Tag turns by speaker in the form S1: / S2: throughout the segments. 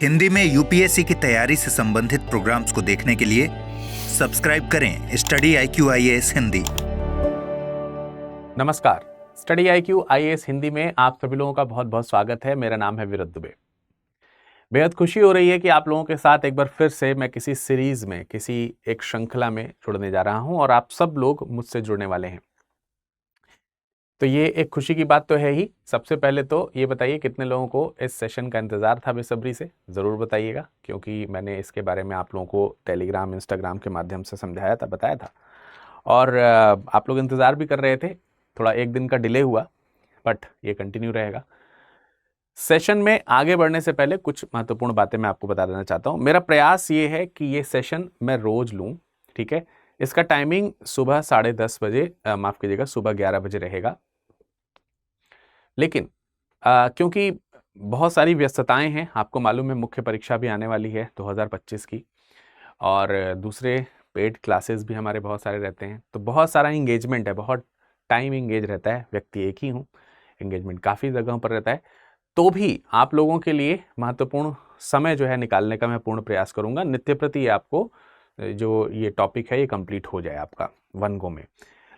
S1: हिंदी में यूपीएससी की तैयारी से संबंधित प्रोग्राम्स को देखने के लिए सब्सक्राइब करें स्टडी IQ IAS हिंदी।
S2: नमस्कार, स्टडी IQ IAS हिंदी में आप सभी लोगों का बहुत बहुत स्वागत है। मेरा नाम है विरत दुबे। बेहद खुशी हो रही है कि आप लोगों के साथ एक बार फिर से मैं किसी सीरीज में, किसी एक श्रृंखला में जुड़ने जा रहा हूं और आप सब लोग मुझसे जुड़ने वाले हैं। तो ये एक खुशी की बात तो है ही। सबसे पहले तो ये बताइए कितने लोगों को इस सेशन का इंतज़ार था बेसब्री से। ज़रूर बताइएगा, क्योंकि मैंने इसके बारे में आप लोगों को टेलीग्राम, इंस्टाग्राम के माध्यम से समझाया था, बताया था, और आप लोग इंतज़ार भी कर रहे थे। थोड़ा एक दिन का डिले हुआ, बट ये कंटिन्यू रहेगा। सेशन में आगे बढ़ने से पहले कुछ महत्वपूर्ण बातें मैं आपको बता देना चाहता हूँ। मेरा प्रयास ये है कि ये सेशन मैं रोज़ लूँ, ठीक है। इसका टाइमिंग सुबह 10:30 बजे, माफ़ कीजिएगा, सुबह 11 बजे रहेगा। लेकिन क्योंकि बहुत सारी व्यस्तताएं हैं, आपको मालूम है मुख्य परीक्षा भी आने वाली है 2025 की, और दूसरे पेड क्लासेस भी हमारे बहुत सारे रहते हैं, तो बहुत सारा इंगेजमेंट है, बहुत टाइम इंगेज रहता है। व्यक्ति एक ही हूँ, इंगेजमेंट काफ़ी जगहों पर रहता है। तो भी आप लोगों के लिए महत्वपूर्ण समय जो है निकालने का मैं पूर्ण प्रयास करूँगा। नित्य प्रति आपको जो ये टॉपिक है ये कंप्लीट हो जाए आपका वन गो में।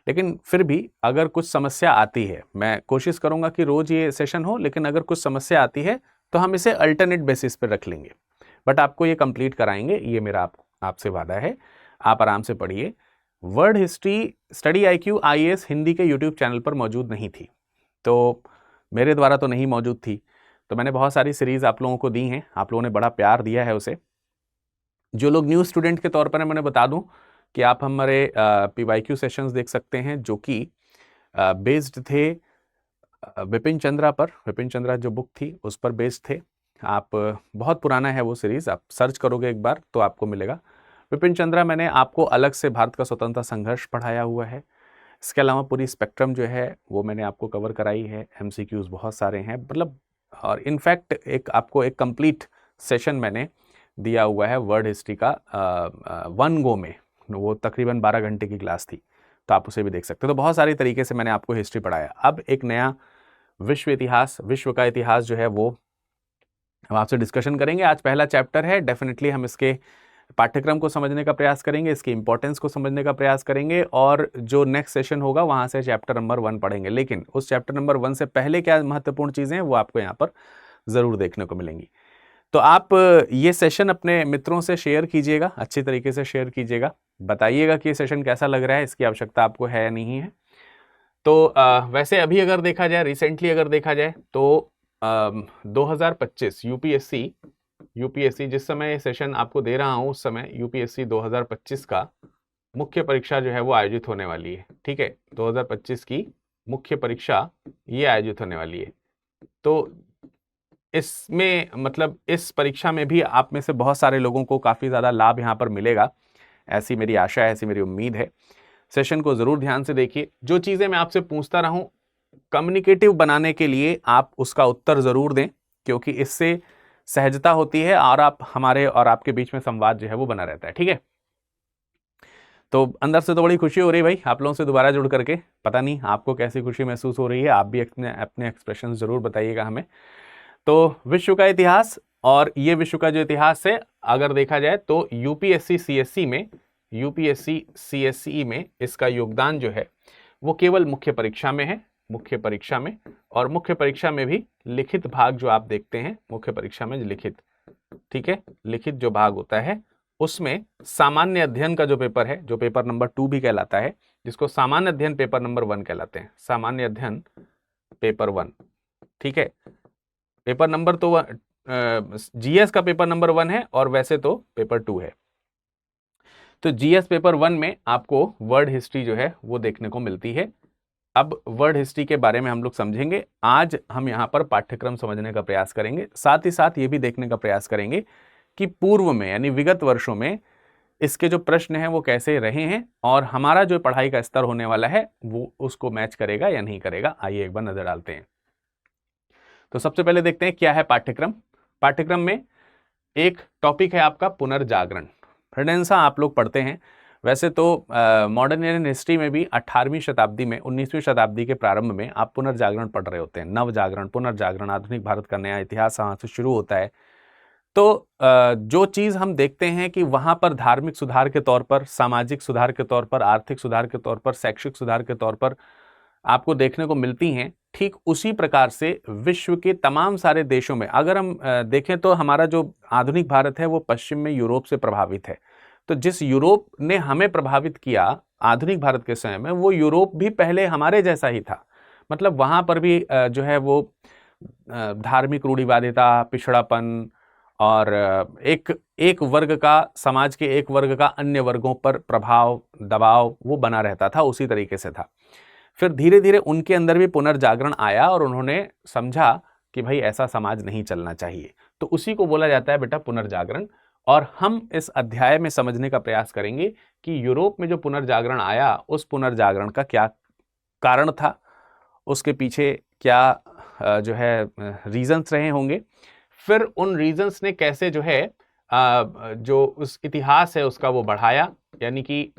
S2: लेकिन फिर भी अगर कुछ समस्या आती है, मैं कोशिश करूंगा कि रोज ये सेशन हो, लेकिन अगर कुछ समस्या आती है तो हम इसे अल्टरनेट बेसिस पर रख लेंगे, बट आपको ये कंप्लीट कराएंगे, ये मेरा आपसे वादा है। आप आराम से पढ़िए। Word history study IQ IAS Hindi के यूट्यूब चैनल पर मौजूद नहीं थी, तो मेरे द्वारा तो नहीं मौजूद थी, तो मैंने बहुत सारी सीरीज आप लोगों को दी हैं, आप लोगों ने बड़ा प्यार दिया है उसे। जो लोग न्यू स्टूडेंट के तौर पर, मैं बता दूं कि आप हमारे PYQ सेशंस देख सकते हैं, जो कि बेस्ड थे विपिन चंद्रा पर। विपिन चंद्रा जो बुक थी उस पर बेस्ड थे। आप बहुत पुराना है वो सीरीज, आप सर्च करोगे एक बार तो आपको मिलेगा। विपिन चंद्रा मैंने आपको अलग से भारत का स्वतंत्रता संघर्ष पढ़ाया हुआ है। इसके अलावा पूरी स्पेक्ट्रम जो है वो मैंने आपको कवर कराई है। MCQs बहुत सारे हैं, मतलब, और इनफैक्ट एक आपको एक कंप्लीट सेशन मैंने दिया हुआ है वर्ड हिस्ट्री का वन गो में। वो तकरीबन 12 घंटे की क्लास थी, तो आप उसे भी देख सकते हो। तो बहुत सारी तरीके से मैंने आपको हिस्ट्री पढ़ाया। अब एक नया विश्व का इतिहास जो है वो हम आपसे डिस्कशन करेंगे। आज पहला चैप्टर है, डेफिनेटली हम इसके पाठ्यक्रम को समझने का प्रयास करेंगे, इसकी इंपॉर्टेंस को समझने का प्रयास करेंगे, और जो नेक्स्ट सेशन होगा वहां से चैप्टर नंबर 1 पढ़ेंगे। लेकिन उस चैप्टर नंबर 1 से पहले क्या महत्वपूर्ण चीजें हैं वो आपको यहाँ पर जरूर देखने को मिलेंगी। तो आप ये सेशन अपने मित्रों से शेयर कीजिएगा, अच्छी तरीके से शेयर कीजिएगा, बताइएगा कि ये सेशन कैसा लग रहा है, इसकी आवश्यकता आपको है या नहीं है। तो वैसे अभी अगर देखा जाए, रिसेंटली अगर देखा जाए तो 2025 यूपीएससी जिस समय सेशन आपको दे रहा हूं उस समय यूपीएससी 2025 का मुख्य परीक्षा जो है वो आयोजित होने वाली है, ठीक है। 2025 की मुख्य परीक्षा ये आयोजित होने वाली है। तो इसमें, मतलब, इस परीक्षा में भी आप में से बहुत सारे लोगों को काफ़ी ज़्यादा लाभ यहाँ पर मिलेगा, ऐसी मेरी आशा है, ऐसी मेरी उम्मीद है। सेशन को ज़रूर ध्यान से देखिए। जो चीज़ें मैं आपसे पूछता रहूं, कम्युनिकेटिव बनाने के लिए आप उसका उत्तर ज़रूर दें, क्योंकि इससे सहजता होती है और आप हमारे और आपके बीच में संवाद जो है वो बना रहता है, ठीक है। तो अंदर से तो बड़ी खुशी हो रही है भाई आप लोगों से दोबारा जुड़ करके। पता नहीं आपको कैसी खुशी महसूस हो रही है, आप भी अपने एक्सप्रेशन ज़रूर बताइएगा हमें। तो विश्व का इतिहास, और ये विश्व का जो इतिहास है अगर देखा जाए तो यूपीएससी CSE में इसका योगदान जो है वो केवल मुख्य परीक्षा में है, मुख्य परीक्षा में। और मुख्य परीक्षा में भी लिखित भाग जो आप देखते हैं, मुख्य परीक्षा में लिखित, ठीक है, लिखित जो भाग होता है उसमें सामान्य अध्ययन का जो पेपर है, जो पेपर नंबर 2 भी कहलाता है, जिसको सामान्य अध्ययन पेपर नंबर 1 कहलाते हैं, सामान्य अध्ययन पेपर 1, ठीक है। पेपर नंबर तो GS का पेपर नंबर 1 है और वैसे तो पेपर 2 है। तो GS पेपर 1 में आपको वर्ड हिस्ट्री जो है वो देखने को मिलती है। अब वर्ड हिस्ट्री के बारे में हम लोग समझेंगे। आज हम यहाँ पर पाठ्यक्रम समझने का प्रयास करेंगे, साथ ही साथ ये भी देखने का प्रयास करेंगे कि पूर्व में, यानी विगत वर्षों में इसके जो प्रश्न हैं वो कैसे रहे हैं, और हमारा जो पढ़ाई का स्तर होने वाला है वो उसको मैच करेगा या नहीं करेगा। आइए एक बार नजर डालते हैं। तो सबसे पहले देखते हैं क्या है पाठ्यक्रम। पाठ्यक्रम में एक टॉपिक है आपका पुनर्जागरण। फ्रेंड्स, आप लोग पढ़ते हैं, वैसे तो मॉडर्न इंडियन हिस्ट्री में भी 18वीं शताब्दी में, 19वीं शताब्दी के प्रारंभ में आप पुनर्जागरण पढ़ रहे होते हैं। नवजागरण, पुनर्जागरण, आधुनिक भारत का नया इतिहास वहाँ से शुरू होता है। तो जो चीज़ हम देखते हैं कि वहाँ पर धार्मिक सुधार के तौर पर, सामाजिक सुधार के तौर पर, आर्थिक सुधार के तौर पर, शैक्षिक सुधार के तौर पर आपको देखने को मिलती हैं, ठीक उसी प्रकार से विश्व के तमाम सारे देशों में अगर हम देखें तो हमारा जो आधुनिक भारत है वो पश्चिम में यूरोप से प्रभावित है। तो जिस यूरोप ने हमें प्रभावित किया आधुनिक भारत के समय में, वो यूरोप भी पहले हमारे जैसा ही था। मतलब वहाँ पर भी जो है वो धार्मिक रूढ़िवादिता, पिछड़ापन और एक वर्ग का, समाज के एक वर्ग का अन्य वर्गों पर प्रभाव, दबाव वो बना रहता था, उसी तरीके से था। फिर धीरे धीरे उनके अंदर भी पुनर्जागरण आया और उन्होंने समझा कि भाई ऐसा समाज नहीं चलना चाहिए। तो उसी को बोला जाता है बेटा पुनर्जागरण। और हम इस अध्याय में समझने का प्रयास करेंगे कि यूरोप में जो पुनर्जागरण आया, उस पुनर्जागरण का क्या कारण था, उसके पीछे क्या जो है रीजंस रहे होंगे, फिर उन रीजंस ने कैसे जो है जो उस इतिहास है उसका वो बढ़ाया, यानी कि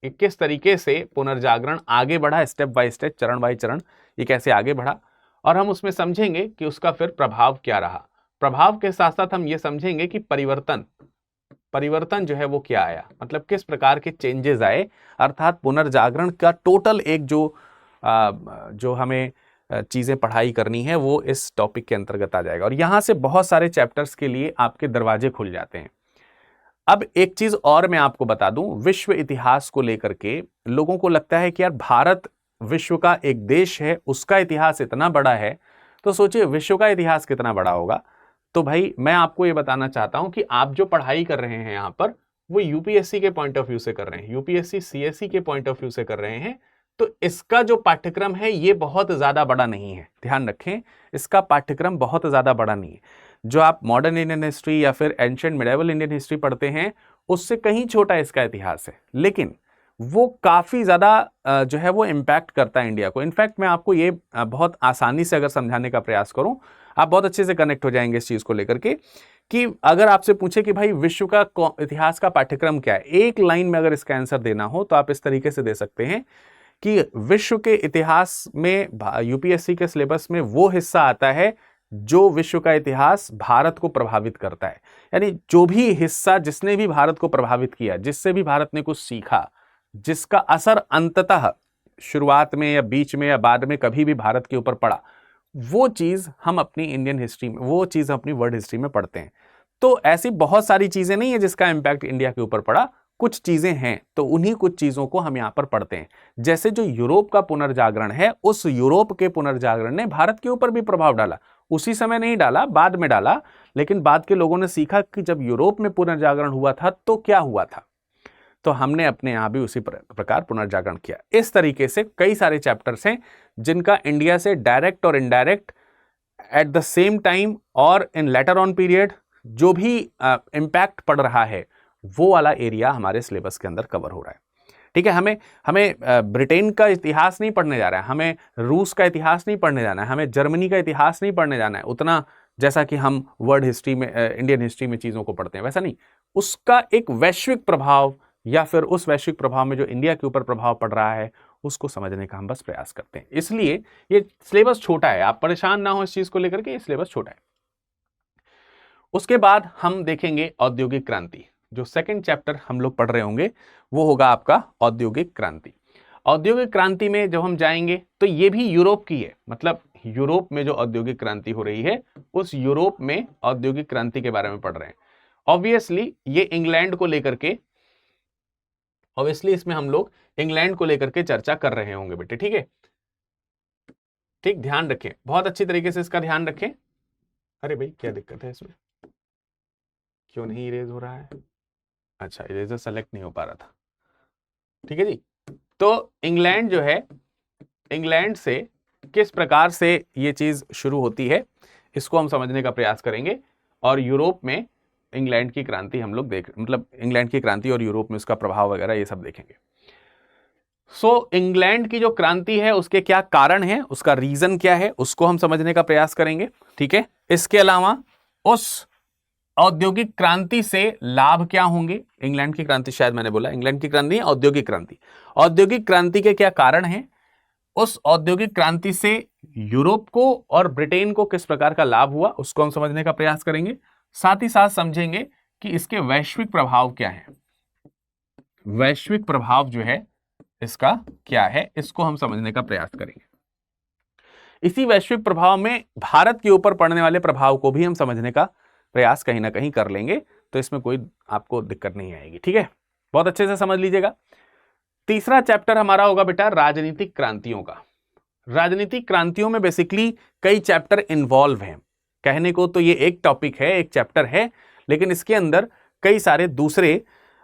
S2: किस तरीके से पुनर्जागरण आगे बढ़ा, स्टेप बाय स्टेप, चरण बाय चरण ये कैसे आगे बढ़ा। और हम उसमें समझेंगे कि उसका फिर प्रभाव क्या रहा। प्रभाव के साथ साथ हम ये समझेंगे कि परिवर्तन जो है वो क्या आया, मतलब किस प्रकार के चेंजेस आए। अर्थात पुनर्जागरण का टोटल एक जो हमें चीज़ें पढ़ाई करनी है वो इस टॉपिक के अंतर्गत आ जाएगा। और यहाँ से बहुत सारे चैप्टर्स के लिए आपके दरवाजे खुल जाते हैं। अब एक चीज और मैं आपको बता दूं, विश्व इतिहास को लेकर के लोगों को लगता है कि यार भारत विश्व का एक देश है, उसका इतिहास इतना बड़ा है, तो सोचिए विश्व का इतिहास कितना बड़ा होगा। तो भाई मैं आपको ये बताना चाहता हूं कि आप जो पढ़ाई कर रहे हैं यहाँ पर, वो यूपीएससी के पॉइंट ऑफ व्यू से कर रहे हैं, यूपीएससी सीएससी के पॉइंट ऑफ व्यू से कर रहे हैं। तो इसका जो पाठ्यक्रम है ये बहुत ज्यादा बड़ा नहीं है, ध्यान रखें, इसका पाठ्यक्रम बहुत ज्यादा बड़ा नहीं है। जो आप मॉडर्न इंडियन हिस्ट्री या फिर एंशिएंट मिडिवल इंडियन हिस्ट्री पढ़ते हैं उससे कहीं छोटा इसका इतिहास है, लेकिन वो काफी ज्यादा जो है वो इम्पैक्ट करता है इंडिया को। इनफैक्ट मैं आपको ये बहुत आसानी से अगर समझाने का प्रयास करूं, आप बहुत अच्छे से कनेक्ट हो जाएंगे इस चीज को लेकर के कि अगर आपसे पूछे कि भाई विश्व का इतिहास का पाठ्यक्रम क्या है, एक लाइन में अगर इसका आंसर देना हो तो आप इस तरीके से दे सकते हैं कि विश्व के इतिहास में यूपीएससी के सिलेबस में वो हिस्सा आता है जो विश्व का इतिहास भारत को प्रभावित करता है। यानी जो भी हिस्सा जिसने भी भारत को प्रभावित किया, जिससे भी भारत ने कुछ सीखा, जिसका असर अंततः शुरुआत में या बीच में या बाद में कभी भी भारत के ऊपर पड़ा, वो चीज हम अपनी इंडियन हिस्ट्री में, वो चीज अपनी वर्ल्ड हिस्ट्री में पढ़ते हैं। तो ऐसी बहुत सारी चीजें नहीं है जिसका इंपैक्ट इंडिया के ऊपर पड़ा, कुछ चीजें हैं, तो उन्हीं कुछ चीजों को हम यहां पर पढ़ते हैं। जैसे जो यूरोप का पुनर्जागरण है, उस यूरोप के पुनर्जागरण ने भारत के ऊपर भी प्रभाव डाला। उसी समय नहीं डाला, बाद में डाला, लेकिन बाद के लोगों ने सीखा कि जब यूरोप में पुनर्जागरण हुआ था तो क्या हुआ था, तो हमने अपने यहां भी उसी प्रकार पुनर्जागरण किया। इस तरीके से कई सारे चैप्टर्स हैं जिनका इंडिया से डायरेक्ट और indirect at the same time और इन लेटर ऑन पीरियड जो भी इंपैक्ट पड़ रहा है, वो वाला एरिया हमारे सिलेबस के अंदर कवर हो रहा है। ठीक है, हमें ब्रिटेन का इतिहास नहीं पढ़ने जा रहा है, हमें रूस का इतिहास नहीं पढ़ने जाना है, हमें जर्मनी का इतिहास नहीं पढ़ने जाना है उतना जैसा कि हम वर्ल्ड हिस्ट्री में, इंडियन हिस्ट्री में चीजों को पढ़ते हैं, वैसा नहीं। उसका एक वैश्विक प्रभाव या फिर उस वैश्विक प्रभाव में जो इंडिया के ऊपर प्रभाव पड़ रहा है उसको समझने का हम बस प्रयास करते हैं। इसलिए ये सिलेबस छोटा है, आप परेशान ना हो इस चीज को लेकर के, ये सिलेबस छोटा है। उसके बाद हम देखेंगे औद्योगिक क्रांति। जो सेकंड चैप्टर हम लोग पढ़ रहे होंगे वो होगा आपका औद्योगिक क्रांति। औद्योगिक क्रांति में जब हम जाएंगे तो ये भी यूरोप की है, मतलब यूरोप में जो औद्योगिक क्रांति हो रही है उस यूरोप में औद्योगिक क्रांति के बारे में पढ़ रहे हैं। ऑब्वियसली ये इंग्लैंड को लेकर के, ऑब्वियसली इसमें हम लोग इंग्लैंड को लेकर के चर्चा कर रहे होंगे बेटे, ठीक है। ठीक, ध्यान रखें, बहुत अच्छी तरीके से इसका ध्यान रखें। अरे भाई क्या दिक्कत है इसमें, क्यों नहीं इरेज हो रहा है? अच्छा, इरेजर सेलेक्ट नहीं हो पा रहा था, ठीक है जी। तो इंग्लैंड जो है, इंग्लैंड से किस प्रकार से ये चीज शुरू होती है इसको हम समझने का प्रयास करेंगे। और यूरोप में इंग्लैंड की क्रांति हम लोग मतलब इंग्लैंड की क्रांति और यूरोप में उसका प्रभाव वगैरह ये सब देखेंगे। सो इंग्लैंड की जो क्रांति है उसके क्या कारण है, उसका रीजन क्या है, उसको हम समझने का प्रयास करेंगे, ठीक है। इसके अलावा उस औद्योगिक क्रांति से लाभ क्या होंगे, इंग्लैंड की क्रांति, शायद मैंने बोला इंग्लैंड की क्रांति, औद्योगिक क्रांति, औद्योगिक क्रांति के क्या कारण हैं, उस औद्योगिक क्रांति से यूरोप को और ब्रिटेन को किस प्रकार का लाभ हुआ उसको हम समझने का प्रयास करेंगे। साथ ही साथ समझेंगे कि इसके वैश्विक प्रभाव क्या है। वैश्विक प्रभाव जो है इसका क्या है, इसको हम समझने का प्रयास करेंगे। इसी वैश्विक प्रभाव में भारत के ऊपर पड़ने वाले प्रभाव को भी हम समझने का प्रयास कहीं ना कहीं कर लेंगे, तो इसमें कोई आपको दिक्कत नहीं आएगी। ठीक है, बहुत अच्छे से समझ लीजिएगा। तीसरा चैप्टर हमारा होगा बेटा राजनीतिक क्रांतियों का। राजनीतिक क्रांतियों में बेसिकली कई चैप्टर इन्वॉल्व हैं। कहने को तो ये एक टॉपिक है, एक चैप्टर है, लेकिन इसके अंदर कई सारे दूसरे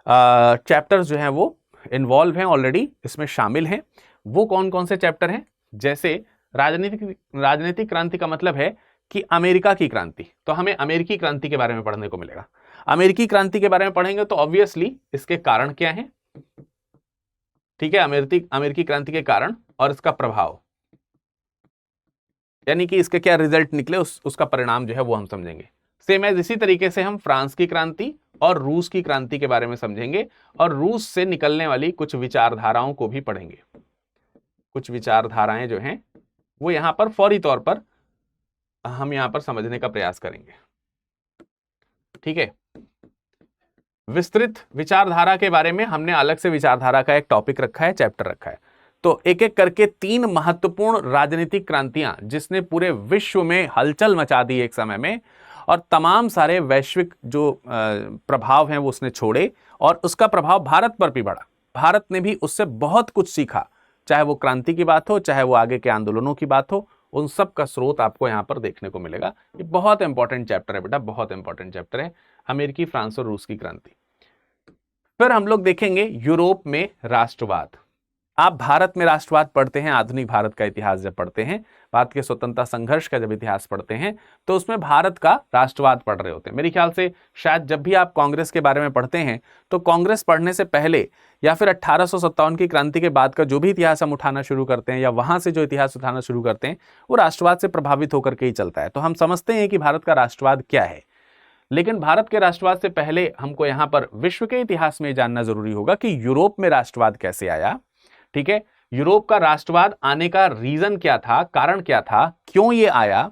S2: चैप्टर्स जो हैं वो इन्वॉल्व हैं, ऑलरेडी इसमें शामिल हैं। वो कौन कौन से चैप्टर हैं? जैसे राजनीतिक क्रांति का मतलब है कि अमेरिका की क्रांति, तो हमें अमेरिकी क्रांति के बारे में पढ़ने को मिलेगा। अमेरिकी क्रांति के बारे में पढ़ेंगे तो ऑब्वियसली इसके कारण क्या है, ठीक है, अमेरिकी क्रांति के कारण और इसका प्रभाव, यानी कि इसके क्या रिजल्ट निकले, उसका परिणाम जो है वो हम समझेंगे। सेम एज इसी तरीके से हम फ्रांस की क्रांति और रूस की क्रांति के बारे में समझेंगे और रूस से निकलने वाली कुछ विचारधाराओं को भी पढ़ेंगे। कुछ विचारधाराएं जो हैं वो यहां पर फौरी तौर पर हम यहां पर समझने का प्रयास करेंगे। ठीक है, विस्तृत विचारधारा के बारे में हमने अलग से विचारधारा का एक टॉपिक रखा है, चैप्टर रखा है। तो एक एक करके 3 महत्वपूर्ण राजनीतिक क्रांतियां जिसने पूरे विश्व में हलचल मचा दी एक समय में, और तमाम सारे वैश्विक जो प्रभाव हैं वो उसने छोड़े, और उसका प्रभाव भारत पर भी पड़ा। भारत ने भी उससे बहुत कुछ सीखा, चाहे वो क्रांति की बात हो, चाहे वो आगे के आंदोलनों की बात हो, उन सब का स्रोत आपको यहां पर देखने को मिलेगा। ये बहुत इंपॉर्टेंट चैप्टर है बेटा, बहुत इंपॉर्टेंट चैप्टर है, अमेरिकी, फ्रांस और रूस की क्रांति। फिर हम लोग देखेंगे यूरोप में राष्ट्रवाद। आप भारत में राष्ट्रवाद पढ़ते हैं, आधुनिक भारत का इतिहास जब पढ़ते हैं, भारत के स्वतंत्रता संघर्ष का जब इतिहास पढ़ते हैं, तो उसमें भारत का राष्ट्रवाद पढ़ रहे होते हैं। मेरे ख्याल से शायद जब भी आप कांग्रेस के बारे में पढ़ते हैं तो कांग्रेस पढ़ने से पहले या फिर 1857 की क्रांति के बाद का जो भी इतिहास हम उठाना शुरू करते हैं, या वहां से जो इतिहास उठाना शुरू करते हैं, वो राष्ट्रवाद से प्रभावित होकर के ही चलता है। तो हम समझते हैं कि भारत का राष्ट्रवाद क्या है, लेकिन भारत के राष्ट्रवाद से पहले हमको यहां पर विश्व के इतिहास में जानना जरूरी होगा कि यूरोप में राष्ट्रवाद कैसे आया। ठीक है, यूरोप का राष्ट्रवाद आने का रीजन क्या था, कारण क्या था, क्यों ये आया,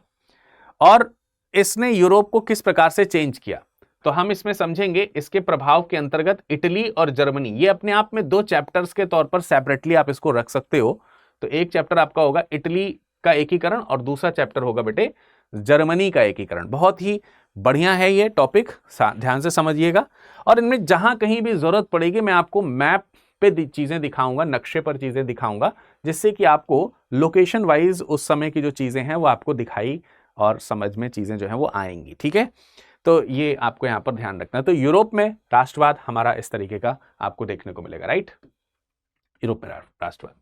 S2: और इसने यूरोप को किस प्रकार से चेंज किया। तो हम इसमें समझेंगे इसके प्रभाव के अंतर्गत इटली और जर्मनी, ये अपने आप में 2 चैप्टर्स के तौर पर सेपरेटली आप इसको रख सकते हो। तो एक चैप्टर आपका होगा इटली का एकीकरण और दूसरा चैप्टर होगा बेटे जर्मनी का एकीकरण। बहुत ही बढ़िया है ये टॉपिक, ध्यान से समझिएगा। और इनमें जहां कहीं भी जरूरत पड़ेगी मैं आपको मैप पे चीजें दिखाऊंगा, नक्शे पर चीजें दिखाऊंगा, जिससे कि आपको लोकेशन वाइज उस समय की जो चीजें हैं वो आपको दिखाई और समझ में चीजें जो हैं वो आएंगी। ठीक है, तो ये आपको यहां पर ध्यान रखना है। तो यूरोप में राष्ट्रवाद हमारा इस तरीके का आपको देखने को मिलेगा, राइट, यूरोप में राष्ट्रवाद।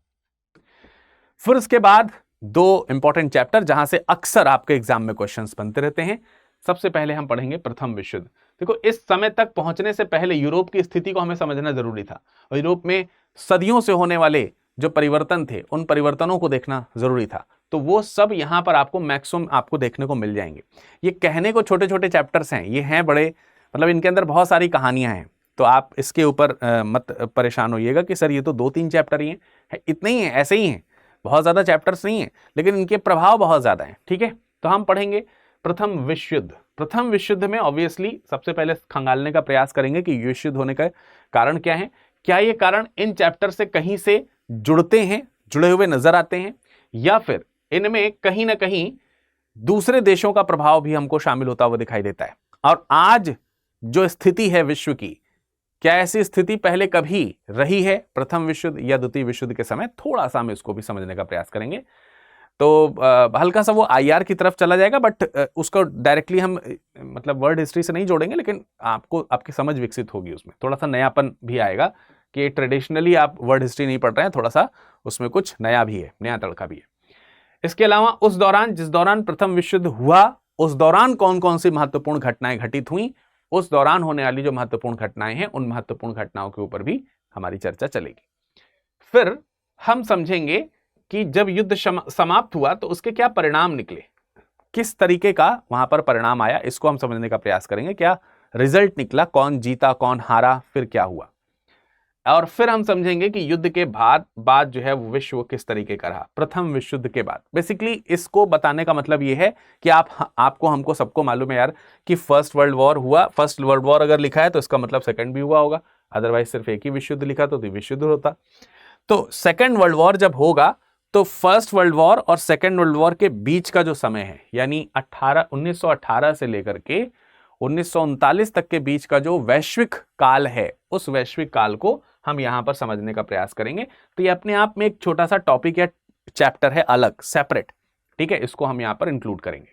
S2: फिर उसके बाद 2 इंपॉर्टेंट चैप्टर जहां से अक्सर आपके एग्जाम में क्वेश्चंस बनते रहते हैं। सबसे पहले हम पढ़ेंगे प्रथम विश्व युद्ध। देखो, इस समय तक पहुंचने से पहले यूरोप की स्थिति को हमें समझना जरूरी था, और यूरोप में सदियों से होने वाले जो परिवर्तन थे उन परिवर्तनों को देखना जरूरी था। तो वो सब यहां पर आपको मैक्सिमम आपको देखने को मिल जाएंगे। ये कहने को छोटे छोटे चैप्टर्स हैं, ये हैं बड़े, मतलब इनके अंदर बहुत सारी कहानियां हैं। तो आप इसके ऊपर मत परेशान होइएगा कि सर ये तो 2-3 चैप्टर ही हैं, इतने ही हैं, ऐसे ही हैं, बहुत ज्यादा चैप्टर्स नहीं है, लेकिन इनके प्रभाव बहुत ज्यादा हैं। ठीक है, तो हम पढ़ेंगे प्रथम विश्व युद्ध। प्रथम विश्व युद्ध में ऑब्वियसली सबसे पहले खंगालने का प्रयास करेंगे कि विश्व युद्ध होने का कारण क्या है, क्या ये कारण इन चैप्टर से कहीं से जुड़ते हैं, जुड़े हुए नजर आते हैं, या फिर इनमें कहीं ना कहीं दूसरे देशों का प्रभाव भी हमको शामिल होता हुआ दिखाई देता है। और आज जो स्थिति है विश्व की, क्या ऐसी स्थिति पहले कभी रही है प्रथम विश्व युद्ध या द्वितीय विश्व युद्ध के समय, थोड़ा सा हम इसको भी समझने का प्रयास करेंगे। तो हल्का सा वो आईआर की तरफ चला जाएगा, बट उसको डायरेक्टली हम मतलब वर्ड हिस्ट्री से नहीं जोड़ेंगे, लेकिन आपको आपकी समझ विकसित होगी, उसमें थोड़ा सा नयापन भी आएगा कि ट्रेडिशनली आप वर्ड हिस्ट्री नहीं पढ़ रहे हैं, थोड़ा सा उसमें कुछ नया भी है, नया तड़का भी है। इसके अलावा उस दौरान, जिस दौरान प्रथम विश्व युद्ध हुआ, उस दौरान कौन कौन सी महत्वपूर्ण घटनाएं घटित हुई, उस दौरान होने वाली जो महत्वपूर्ण घटनाएं हैं, उन महत्वपूर्ण घटनाओं के ऊपर भी हमारी चर्चा चलेगी। फिर हम समझेंगे कि जब युद्ध समाप्त हुआ तो उसके क्या परिणाम निकले, किस तरीके का वहां पर परिणाम आया, इसको हम समझने का प्रयास करेंगे। क्या रिजल्ट निकला, कौन जीता, कौन हारा, फिर क्या हुआ। और फिर हम समझेंगे कि युद्ध के बाद जो है वो विश्व किस तरीके का रहा, प्रथम विश्व युद्ध के बाद। बेसिकली इसको बताने का मतलब ये है कि आपको हमको सबको मालूम है यार कि फर्स्ट वर्ल्ड वॉर हुआ, फर्स्ट वर्ल्ड वॉर अगर लिखा है तो इसका मतलब सेकंड भी हुआ होगा, अदरवाइज सिर्फ एक ही विश्व युद्ध लिखा तो विश्व युद्ध होता। तो सेकंड वर्ल्ड वॉर जब होगा तो फर्स्ट वर्ल्ड वॉर और सेकंड वर्ल्ड वॉर के बीच का जो समय है, यानी 1918 से लेकर के 1939 तक के बीच का जो वैश्विक काल है, उस वैश्विक काल को हम यहां पर समझने का प्रयास करेंगे। तो ये अपने आप में एक छोटा सा टॉपिक या चैप्टर है, अलग सेपरेट, ठीक है, इसको हम यहां पर इंक्लूड करेंगे।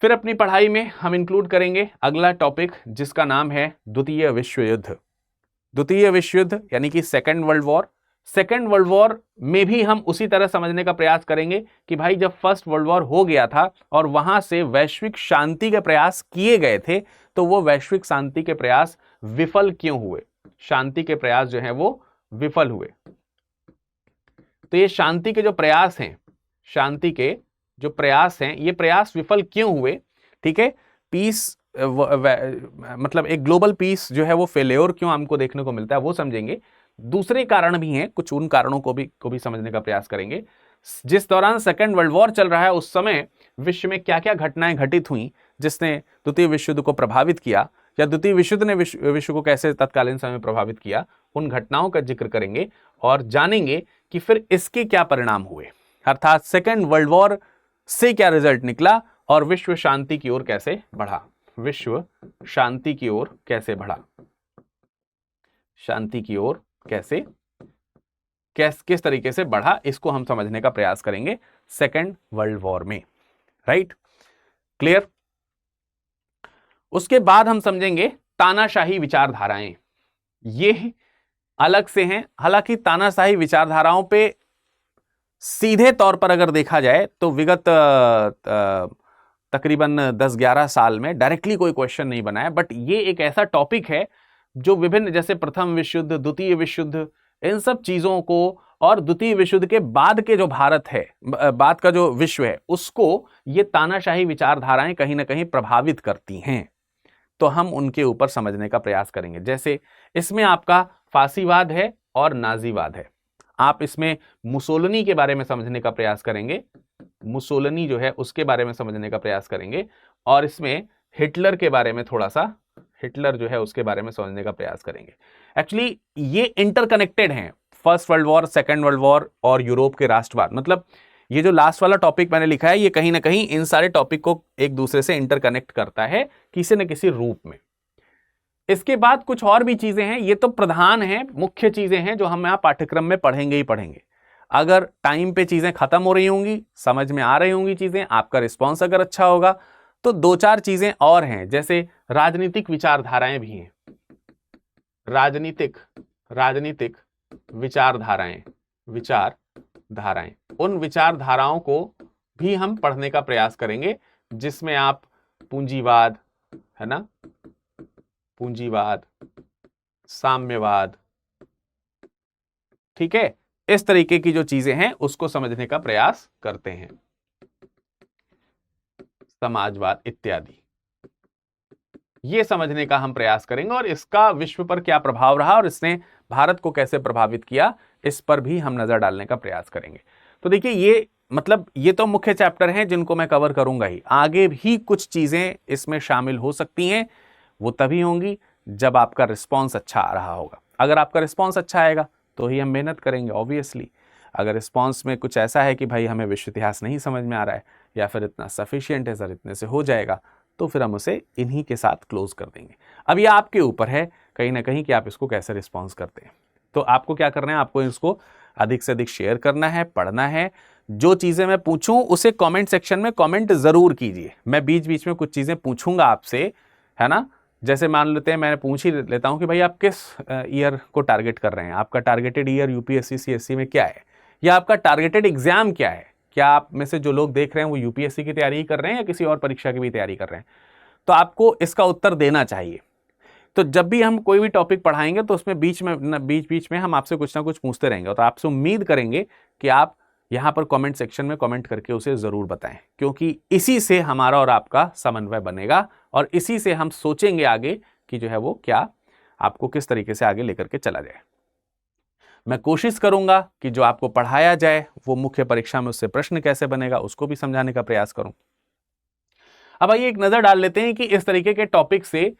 S2: फिर अपनी पढ़ाई में हम इंक्लूड करेंगे अगला टॉपिक जिसका नाम है द्वितीय विश्व युद्ध। द्वितीय विश्व युद्ध यानी कि second world war. Second world war में भी हम उसी तरह समझने का प्रयास करेंगे कि भाई जब फर्स्ट वर्ल्ड वॉर हो गया था और वहां से वैश्विक शांति के प्रयास किए गए थे, तो वो वैश्विक शांति के प्रयास विफल क्यों हुए, शांति के प्रयास जो हैं वो विफल हुए। तो ये शांति के जो प्रयास हैं, शांति के जो प्रयास हैं, ये प्रयास विफल क्यों हुए, ठीक है, पीस मतलब एक ग्लोबल पीस जो है वो फेल्योर क्यों हमको देखने को मिलता है वो समझेंगे। दूसरे कारण भी हैं, कुछ उन कारणों को भी समझने का प्रयास करेंगे। जिस दौरान सेकेंड वर्ल्ड वॉर चल रहा है उस समय विश्व में क्या क्या घटनाएं घटित हुई जिसने द्वितीय विश्व युद्ध को प्रभावित किया, या द्वितीय विश्व युद्ध ने विश्व को कैसे तत्कालीन समय में प्रभावित किया, उन घटनाओं का जिक्र करेंगे और जानेंगे कि फिर इसके क्या परिणाम हुए, अर्थात सेकेंड वर्ल्ड वॉर से क्या रिजल्ट निकला और विश्व शांति की ओर कैसे बढ़ा, विश्व शांति की ओर कैसे बढ़ा, शांति की ओर किस तरीके से बढ़ा, इसको हम समझने का प्रयास करेंगे सेकेंड वर्ल्ड वॉर में। Right, clear. उसके बाद हम समझेंगे तानाशाही विचारधाराएं, ये अलग से हैं। हालांकि तानाशाही विचारधाराओं पे सीधे तौर पर अगर देखा जाए तो विगत तकरीबन 10-11 साल में डायरेक्टली कोई क्वेश्चन नहीं बना है, बट ये एक ऐसा टॉपिक है जो विभिन्न, जैसे प्रथम विश्व युद्ध, द्वितीय विश्व युद्ध, इन सब चीजों को और द्वितीय विश्व युद्ध के बाद के जो भारत है, बाद का जो विश्व है, उसको ये तानाशाही विचारधाराएं कहीं ना कहीं प्रभावित करती हैं। तो हम उनके ऊपर समझने का प्रयास करेंगे। जैसे इसमें आपका फांसीवाद है और नाजीवाद है। आप इसमें मुसोलिनी के बारे में समझने का प्रयास करेंगे, मुसोलिनी जो है उसके बारे में समझने का प्रयास करेंगे, और इसमें हिटलर के बारे में थोड़ा सा, हिटलर जो है उसके बारे में समझने का प्रयास करेंगे। एक्चुअली ये इंटरकनेक्टेड हैं, first world war, second world war और यूरोप के राष्ट्रवाद। मतलब ये जो लास्ट वाला टॉपिक मैंने लिखा है ये कहीं ना कहीं इन सारे टॉपिक को एक दूसरे से इंटरकनेक्ट करता है किसी न किसी रूप में। इसके बाद कुछ और भी चीजें हैं, ये तो प्रधान हैं, मुख्य चीजें हैं जो हम यहाँ पाठ्यक्रम में पढ़ेंगे ही पढ़ेंगे। अगर टाइम पे चीजें खत्म हो रही होंगी, समझ में आ रही होंगी चीजें, आपका रिस्पॉन्स अगर अच्छा होगा, तो 2-4 चीजें और हैं, जैसे राजनीतिक विचारधाराएं भी हैं, राजनीतिक विचारधाराएं, उन विचारधाराओं को भी हम पढ़ने का प्रयास करेंगे, जिसमें आप पूंजीवाद, है ना, पूंजीवाद, साम्यवाद, ठीक है, इस तरीके की जो चीजें हैं उसको समझने का प्रयास करते हैं, समाजवाद इत्यादि, ये समझने का हम प्रयास करेंगे। और इसका विश्व पर क्या प्रभाव रहा और इसने भारत को कैसे प्रभावित किया, इस पर भी हम नजर डालने का प्रयास करेंगे। तो देखिए, ये मतलब ये तो मुख्य चैप्टर हैं जिनको मैं कवर करूंगा ही, आगे भी कुछ चीजें इसमें शामिल हो सकती हैं, वो तभी होंगी जब आपका रिस्पॉन्स अच्छा आ रहा होगा। अगर आपका रिस्पॉन्स अच्छा आएगा तो ही हम मेहनत करेंगे ऑब्वियसली। अगर रिस्पॉन्स में कुछ ऐसा है कि भाई हमें विश्व इतिहास नहीं समझ में आ रहा है, या फिर इतना सफिशिएंट है सर, इतने से हो जाएगा, तो फिर हम उसे इन्हीं के साथ क्लोज कर देंगे। अब ये आपके ऊपर है कहीं ना कहीं कि आप इसको कैसे रिस्पॉन्स करते हैं। तो आपको क्या करना है, आपको इसको अधिक से अधिक शेयर करना है, पढ़ना है। जो चीज़ें मैं पूछूं उसे कमेंट सेक्शन में कमेंट ज़रूर कीजिए। मैं बीच बीच में कुछ चीज़ें पूछूंगा आपसे, है ना। जैसे मान लेते हैं, मैं पूछ ही लेता हूं कि भाई आप किस ईयर को टारगेट कर रहे हैं, आपका टारगेटेड ईयर यूपीएससी सीएससी में क्या है, या आपका टारगेटेड एग्जाम क्या है। क्या आप में से जो लोग देख रहे हैं वो यूपीएससी की तैयारी कर रहे हैं या किसी और परीक्षा की भी तैयारी कर रहे हैं, तो आपको इसका उत्तर देना चाहिए। तो जब भी हम कोई भी टॉपिक पढ़ाएंगे तो उसमें बीच बीच में हम आपसे कुछ ना कुछ पूछते रहेंगे, तो आपसे उम्मीद करेंगे कि आप यहाँ पर कमेंट सेक्शन में कमेंट करके उसे ज़रूर बताएं, क्योंकि इसी से हमारा और आपका समन्वय बनेगा और इसी से हम सोचेंगे आगे कि जो है वो क्या आपको किस तरीके से आगे लेकर के चला जाए। मैं कोशिश करूंगा कि जो आपको पढ़ाया जाए वो मुख्य परीक्षा में उससे प्रश्न कैसे बनेगा उसको भी समझाने का प्रयास करूं। अब आइए एक नजर डाल लेते हैं कि इस तरीके के टॉपिक से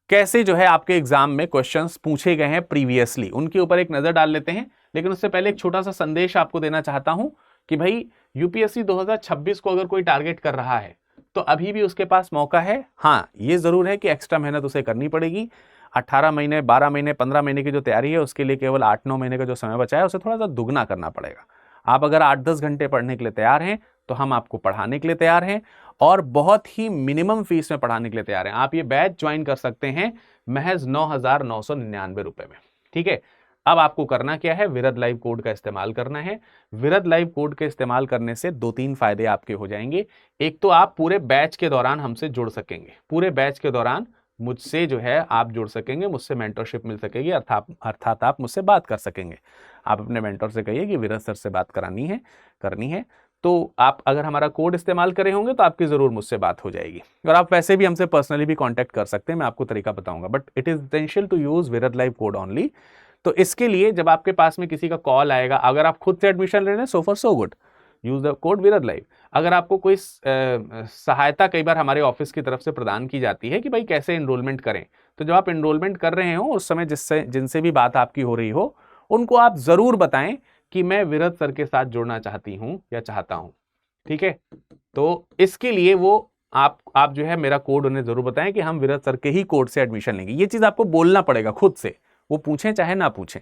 S2: कैसे जो है आपके एग्जाम में क्वेश्चंस पूछे गए हैं प्रीवियसली, उनके ऊपर एक नजर डाल लेते हैं। लेकिन उससे पहले एक छोटा सा संदेश आपको देना चाहता हूं कि भाई यूपीएससी 2026 को अगर कोई टारगेट कर रहा है तो अभी भी उसके पास मौका है। हाँ, ये जरूर है कि एक्स्ट्रा मेहनत उसे करनी पड़ेगी। 18 महीने, 12 महीने, 15 महीने की जो तैयारी है उसके लिए केवल 8-9 महीने का जो समय बचा है उसे थोड़ा सा दुगना करना पड़ेगा। आप अगर 8-10 घंटे पढ़ने के लिए तैयार हैं तो हम आपको पढ़ाने के लिए तैयार हैं और बहुत ही मिनिमम फीस में पढ़ाने के लिए तैयार हैं। आप ये बैच ज्वाइन कर सकते हैं महज 9,999 रुपए में। ठीक है, अब आपको करना क्या है, विरद लाइव कोड का इस्तेमाल करना है। विरद लाइव कोड के इस्तेमाल करने से 2-3 फायदे आपके हो जाएंगे। एक तो आप पूरे बैच के दौरान हमसे जुड़ सकेंगे, पूरे बैच के दौरान मुझसे जो है आप जुड़ सकेंगे, मुझसे मेंटरशिप मिल सकेगी, अर्थात आप मुझसे बात कर सकेंगे। आप अपने मेंटर से कहिए कि विरद सर से बात करनी है तो आप अगर हमारा कोड इस्तेमाल करे होंगे तो आपकी जरूर मुझसे बात हो जाएगी। और आप वैसे भी हमसे पर्सनली भी कांटेक्ट कर सकते हैं, मैं आपको तरीका बताऊंगा, but it is essential to use Virad live code only. तो इसके लिए जब आपके पास में किसी का कॉल आएगा, अगर आप खुद से एडमिशन ले रहे हैं so far so good, use the code Virad live. अगर आपको कोई सहायता कई बार हमारे ऑफिस की तरफ से प्रदान की जाती है कि भाई कैसे एनरोलमेंट करें, तो जब आप एनरोलमेंट कर रहे हो उस समय जिनसे भी बात आपकी हो रही हो उनको आप जरूर बताएं कि मैं विरद सर के साथ जुड़ना चाहती हूं या चाहता हूं। ठीक है, तो इसके लिए वो आप जो है मेरा कोड उन्हें जरूर बताएं कि हम विरद सर के ही कोड से एडमिशन लेंगे। ये चीज आपको बोलना पड़ेगा खुद से, वो पूछें चाहे ना पूछें,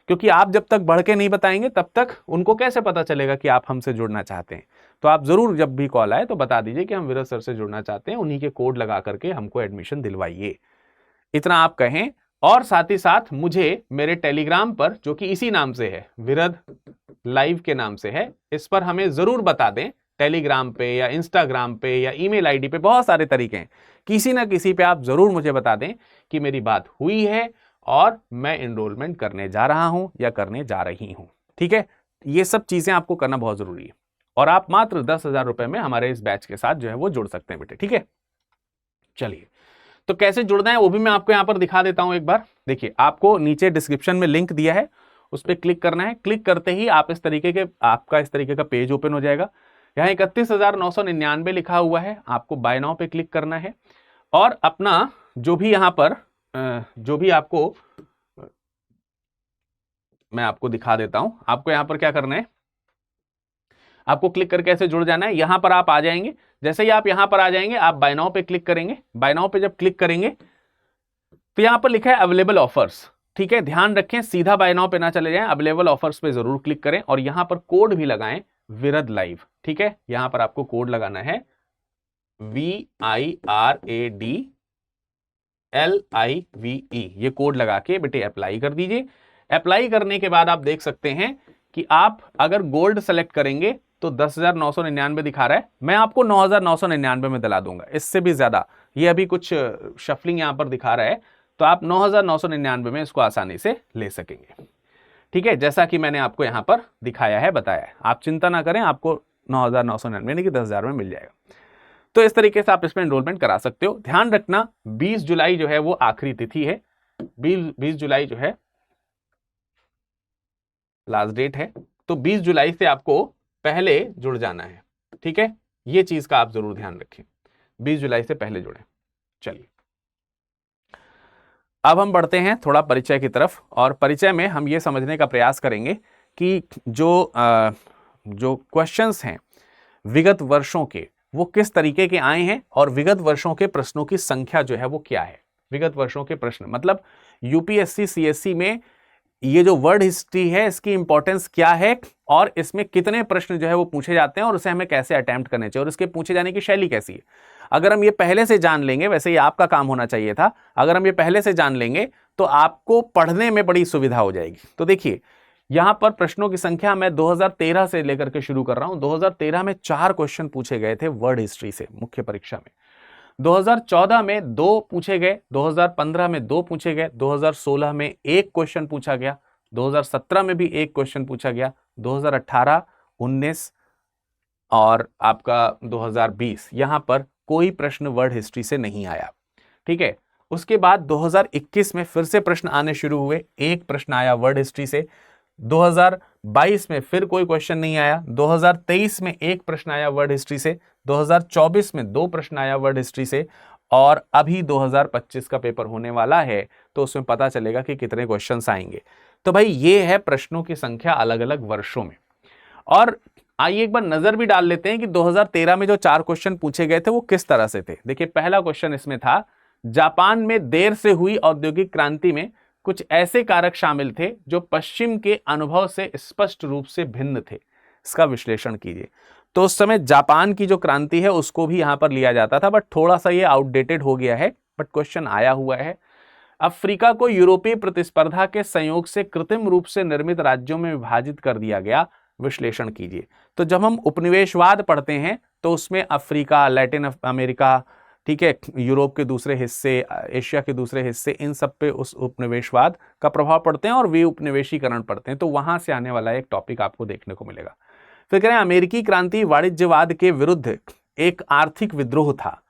S2: क्योंकि आप जब तक बढ़ के नहीं बताएंगे तब तक उनको कैसे पता चलेगा कि आप हमसे जुड़ना चाहते हैं। तो आप जरूर जब भी कॉल आए तो बता दीजिए कि हम विरद सर से जुड़ना चाहते हैं, उन्हीं के कोड लगा करके हमको एडमिशन दिलवाइए, इतना आप कहें। और साथ ही साथ मुझे मेरे टेलीग्राम पर, जो कि इसी नाम से है, विरद लाइव के नाम से है, इस पर हमें जरूर बता दें, टेलीग्राम पे या इंस्टाग्राम पे या ईमेल आईडी पे, बहुत सारे तरीके हैं, किसी ना किसी पे आप जरूर मुझे बता दें कि मेरी बात हुई है और मैं एनरोलमेंट करने जा रहा हूं या करने जा रही हूं। ठीक है, ये सब चीजें आपको करना बहुत जरूरी है और आप मात्र 10,000 रुपए में हमारे इस बैच के साथ जो है वो जुड़ सकते हैं बेटे। ठीक है, चलिए, तो कैसे जुड़ना है वो भी मैं आपको यहां पर दिखा देता हूं एक बार। देखिए, आपको नीचे डिस्क्रिप्शन में लिंक दिया है, उस पर क्लिक करना है। क्लिक करते ही आपका इस तरीके का पेज ओपन हो जाएगा। यहाँ 31,999 लिखा हुआ है, आपको बाय नाउ पे क्लिक करना है और अपना जो भी यहां पर जो भी आपको मैं आपको दिखा देता हूं, आपको यहां पर क्या करना है, आपको क्लिक करके ऐसे जुड़ जाना है। यहां पर आप आ जाएंगे, जैसे ही आप यहां पर आ जाएंगे आप बाय नाउ पे क्लिक करेंगे। बाय नाउ पे जब क्लिक करेंगे तो यहां पर लिखा है अवेलेबल ऑफर्स। ठीक है, ध्यान रखें, सीधा बाय नाउ पे ना चले जाएं, अवेलेबल ऑफर्स पे जरूर क्लिक करें और यहां पर कोड भी लगाएं, विरद लाइव। ठीक है, यहां पर आपको कोड लगाना है VIRADLIVE, ये कोड लगा के बेटे अप्लाई कर दीजिए। अप्लाई करने के बाद आप देख सकते हैं कि आप अगर गोल्ड सेलेक्ट करेंगे तो 10,999 दिखा रहा है, मैं आपको 9,999 में दिला दूंगा, इससे भी ज्यादा। ये अभी कुछ शफलिंग यहां पर दिखा रहा है, तो आप 9,999 में इसको आसानी से ले सकेंगे। ठीक है, जैसा कि मैंने आपको यहां पर दिखाया है, बताया है, आप चिंता ना करें, आपको 9,999 यानी कि 10,000 में मिल जाएगा। तो इस तरीके से आप इसमें एनरोलमेंट करा सकते हो। ध्यान रखना 20 जुलाई जो है वो आखिरी तिथि है, 20 जुलाई जो है लास्ट डेट है, तो 20 जुलाई से आपको पहले जुड़ जाना है। ठीक है, ये चीज का आप जरूर ध्यान रखें, 20 जुलाई से पहले जुड़े। चलिए, अब हम बढ़ते हैं थोड़ा परिचय की तरफ, और परिचय में हम ये समझने का प्रयास करेंगे कि जो क्वेश्चंस हैं विगत वर्षों के वो किस तरीके के आए हैं और विगत वर्षों के प्रश्नों की संख्या जो है वो क्या है। विगत वर्षों के प्रश्न मतलब यूपीएससी सीएससी में ये जो वर्ड हिस्ट्री है इसकी इंपॉर्टेंस क्या है और इसमें कितने प्रश्न जो है वो पूछे जाते हैं और उसे हमें कैसे अटेम्प्ट करने चाहिए और इसके पूछे जाने की शैली कैसी है। अगर हम ये पहले से जान लेंगे, वैसे ये आपका काम होना चाहिए था, अगर हम ये पहले से जान लेंगे तो आपको पढ़ने में बड़ी सुविधा हो जाएगी। तो देखिए, यहां पर प्रश्नों की संख्या मैं 2013 से लेकर के शुरू कर रहा हूं। 2013 में 4 क्वेश्चन पूछे गए थे वर्ड हिस्ट्री से मुख्य परीक्षा में। 2014 में 2 पूछे गए, 2015 में 2 पूछे गए, 2016 में 1 क्वेश्चन पूछा गया, 2017 में भी 1 क्वेश्चन पूछा गया, 2018, 19 और आपका 2020 यहां पर कोई प्रश्न वर्ड हिस्ट्री से नहीं आया। ठीक है, उसके बाद 2021 में फिर से प्रश्न आने शुरू हुए, एक प्रश्न आया वर्ल्ड हिस्ट्री से। 2022 में फिर कोई क्वेश्चन नहीं आया। 2023 में एक प्रश्न आया वर्ल्ड हिस्ट्री से। 2024 में 2 प्रश्न आया वर्ल्ड हिस्ट्री से। और अभी 2025 का पेपर होने वाला है, तो उसमें पता चलेगा कि कितने क्वेश्चंस आएंगे। तो भाई ये है प्रश्नों की संख्या अलग अलग वर्षों में। और आइए एक बार नजर भी डाल लेते हैं कि 2013 में जो 4 क्वेश्चन पूछे गए थे वो किस तरह से थे। देखिए, पहला क्वेश्चन इसमें था, जापान में देर से हुई औद्योगिक क्रांति में कुछ ऐसे कारक शामिल थे जो पश्चिम के अनुभव से स्पष्ट रूप से भिन्न थे, इसका विश्लेषण कीजिए। तो उस समय जापान की जो क्रांति है उसको भी यहां पर लिया जाता था, बट थोड़ा सा ये आउटडेटेड हो गया है, बट क्वेश्चन आया हुआ है। अफ्रीका को यूरोपीय प्रतिस्पर्धा के संयोग से कृत्रिम रूप से निर्मित राज्यों में विभाजित कर दिया गया, विश्लेषण कीजिए। तो जब हम उपनिवेशवाद पढ़ते हैं तो उसमें अफ्रीका, लैटिन अमेरिका, ठीक है, यूरोप के दूसरे हिस्से, एशिया के दूसरे हिस्से, इन सब पे उस उपनिवेशवाद का प्रभाव पड़ते हैं और वे उपनिवेशीकरण पड़ते हैं। तो वहां से आने वाला एक टॉपिक आपको देखने को मिलेगा। फिर कह रहे हैं अमेरिकी क्रांति वाणिज्यवाद के विरुद्ध एक आर्थिक विद्रोह था,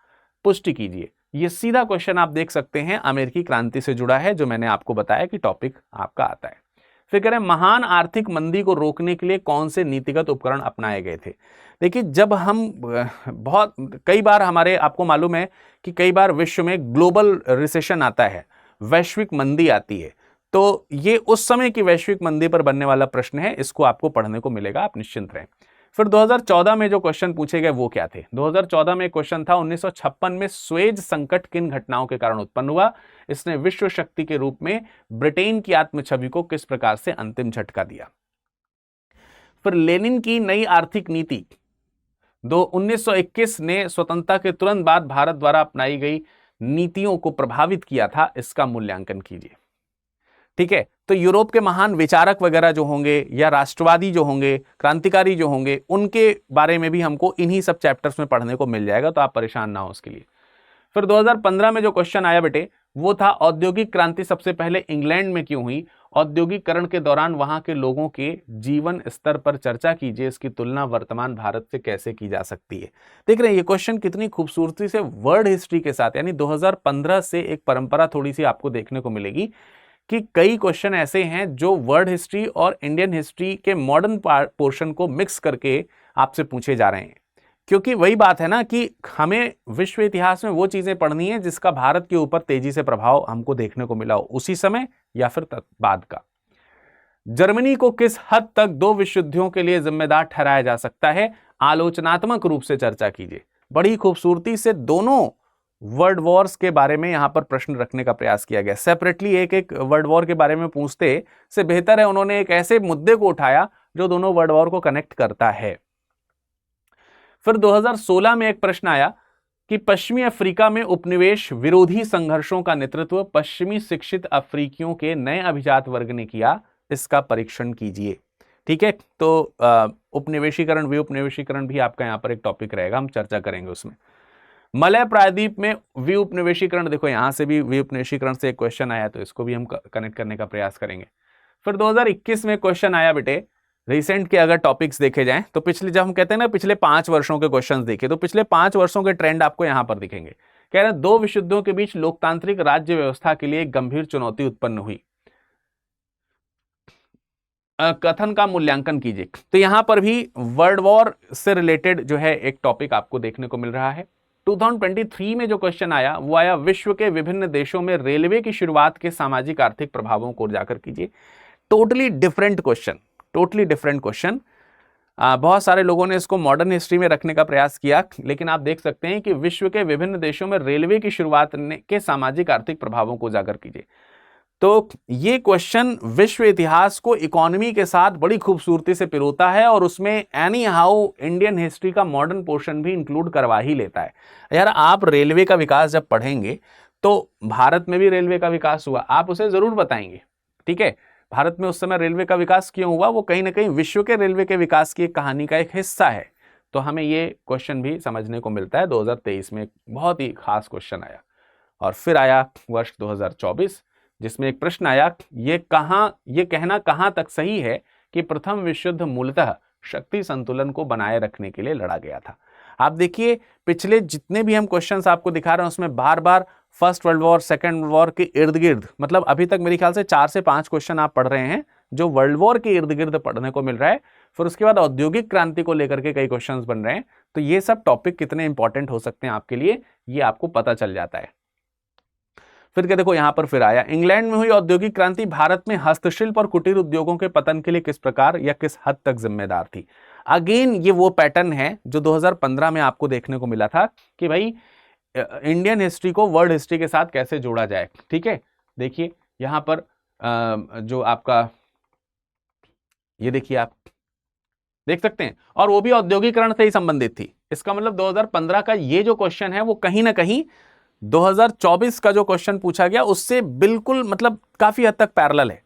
S2: पुष्टि कीजिए। ये सीधा क्वेश्चन आप देख सकते हैं अमेरिकी क्रांति से जुड़ा है, जो मैंने आपको बताया कि टॉपिक आपका आता है। फिर कह रहे हैं महान आर्थिक मंदी को रोकने के लिए कौन से नीतिगत उपकरण अपनाए गए थे। देखिए, जब हम कई बार हमारे, आपको मालूम है कि कई बार विश्व में ग्लोबल रिसेशन आता है, वैश्विक मंदी आती है, तो ये उस समय की वैश्विक मंदी पर बनने वाला प्रश्न है, इसको आपको पढ़ने को मिलेगा, आप निश्चिंत रहें। फिर 2014 में जो क्वेश्चन पूछे गए वो क्या थे। 2014 में क्वेश्चन था, 1956 में स्वेज संकट किन घटनाओं के कारण उत्पन्न हुआ, इसने विश्व शक्ति के रूप में ब्रिटेन की आत्म छवि को किस प्रकार से अंतिम झटका दिया। फिर लेनिन की नई आर्थिक नीति 1921 ने स्वतंत्रता के तुरंत बाद भारत द्वारा अपनाई गई नीतियों को प्रभावित किया था, इसका मूल्यांकन कीजिए। ठीक है, तो यूरोप के महान विचारक वगैरह जो होंगे या राष्ट्रवादी जो होंगे, क्रांतिकारी जो होंगे, उनके बारे में भी हमको इन्हीं सब चैप्टर्स में पढ़ने को मिल जाएगा, तो आप परेशान ना हो उसके लिए। फिर 2015 में जो क्वेश्चन आया बेटे वो था, औद्योगिक क्रांति सबसे पहले इंग्लैंड में क्यों हुई, औद्योगिकरण के दौरान वहां के लोगों के जीवन स्तर पर चर्चा कीजिए, इसकी तुलना वर्तमान भारत से कैसे की जा सकती है। देख रहे हैं ये क्वेश्चन कितनी खूबसूरती से वर्ल्ड हिस्ट्री के साथ, यानी 2015 से एक परंपरा थोड़ी सी आपको देखने को मिलेगी कि कई क्वेश्चन ऐसे हैं जो वर्ल्ड हिस्ट्री और इंडियन हिस्ट्री के मॉडर्न पोर्शन को मिक्स करके आपसे पूछे जा रहे हैं। क्योंकि वही बात है ना कि हमें विश्व इतिहास में वो चीजें पढ़नी है जिसका भारत के ऊपर तेजी से प्रभाव हमको देखने को मिला हो उसी समय या फिर बाद का। जर्मनी को किस हद तक 2 विश्व युद्धों के लिए जिम्मेदार ठहराया जा सकता है, आलोचनात्मक रूप से चर्चा कीजिए। बड़ी खूबसूरती से दोनों वर्ल्ड वॉर्स के बारे में यहां पर प्रश्न रखने का प्रयास किया गया। सेपरेटली एक एक वर्ल्ड वॉर के बारे में पूछते से बेहतर है उन्होंने एक ऐसे मुद्दे को उठाया जो दोनों वर्ल्ड वॉर को कनेक्ट करता है। फिर 2016 में एक प्रश्न आया कि पश्चिमी अफ्रीका में उपनिवेश विरोधी संघर्षों का नेतृत्व पश्चिमी शिक्षित अफ्रीकियों के नए अभिजात वर्ग ने किया, इसका परीक्षण कीजिए। ठीक है, तो उपनिवेशीकरण, विउपनिवेशीकरण भी आपका यहां पर एक टॉपिक रहेगा, हम चर्चा करेंगे उसमें। मलय प्रायद्वीप में विउपनिवेशीकरण, देखो यहां से भी विउपनिवेशीकरण से एक क्वेश्चन आया, तो इसको भी हम कनेक्ट करने का प्रयास करेंगे। फिर 2021 में क्वेश्चन आया बेटे, रिसेंट के अगर टॉपिक्स देखे जाएं तो पिछले, जब हम कहते हैं ना पिछले 5 वर्षों के क्वेश्चंस देखे, तो पिछले 5 वर्षों के ट्रेंड आपको यहां पर दिखेंगे। कह रहे हैं 2 विश्व युद्धों के बीच लोकतांत्रिक राज्य व्यवस्था के लिए एक गंभीर चुनौती उत्पन्न हुई, कथन का मूल्यांकन कीजिए। तो यहां पर भी वर्ल्ड वॉर से रिलेटेड जो है एक टॉपिक आपको देखने को मिल रहा है। 2023 में जो क्वेश्चन आया वो आया, विश्व के विभिन्न देशों में रेलवे की शुरुआत के सामाजिक आर्थिक प्रभावों को उजागर कीजिए। Totally different question, totally different question. बहुत सारे लोगों ने इसको मॉडर्न हिस्ट्री में रखने का प्रयास किया, लेकिन आप देख सकते हैं कि विश्व के विभिन्न देशों में रेलवे की शुरुआत के सामाजिक आर्थिक प्रभावों को उजागर कीजिए। तो ये क्वेश्चन विश्व इतिहास को इकोनॉमी के साथ बड़ी खूबसूरती से पिरोता है और उसमें एनी हाउ इंडियन हिस्ट्री का मॉडर्न पोर्शन भी इंक्लूड करवा ही लेता है। यार आप रेलवे का विकास जब पढ़ेंगे तो भारत में भी रेलवे का विकास हुआ, आप उसे जरूर बताएंगे। ठीक है, भारत में उस समय रेलवे का विकास क्यों हुआ, वो कहीं ना कहीं विश्व के रेलवे के विकास की एक कहानी का एक हिस्सा है। तो हमें ये क्वेश्चन भी समझने को मिलता है। 2023 में एक बहुत ही खास क्वेश्चन आया। और फिर आया वर्ष 2024 जिसमें एक प्रश्न आया, ये कहना कहां तक सही है कि प्रथम विश्व युद्ध मूलतः शक्ति संतुलन को बनाए रखने के लिए लड़ा गया था। आप देखिए पिछले जितने भी हम क्वेश्चंस आपको दिखा रहे हैं उसमें बार बार first world war, second world war के इर्द गिर्द, मतलब अभी तक मेरे ख्याल से 4 से 5 क्वेश्चन आप पढ़ रहे हैं जो वर्ल्ड वॉर के इर्द गिर्द पढ़ने को मिल रहा है। फिर उसके बाद औद्योगिक क्रांति को लेकर के कई क्वेश्चंस बन रहे हैं। तो ये सब टॉपिक कितने इंपॉर्टेंट हो सकते हैं आपके लिए, ये आपको पता चल जाता है। फिर क्या देखो यहां पर फिर आया, इंग्लैंड में हुई औद्योगिक क्रांति भारत में हस्तशिल्प और कुटीर उद्योगों के पतन के लिए किस प्रकार या किस हद तक जिम्मेदार थी। अगेन ये वो पैटर्न है जो 2015 में आपको देखने को मिला था कि भाई इंडियन हिस्ट्री को वर्ल्ड हिस्ट्री के साथ कैसे जोड़ा जाए। ठीक है, देखिए यहां पर जो आपका ये देखिए आप देख सकते हैं, और वो भी औद्योगिकरण से ही संबंधित थी। इसका मतलब 2015 का ये जो क्वेश्चन है वो कहीं ना कहीं 2024 का जो क्वेश्चन पूछा गया उससे बिल्कुल मतलब काफी हद तक पैरेलल है।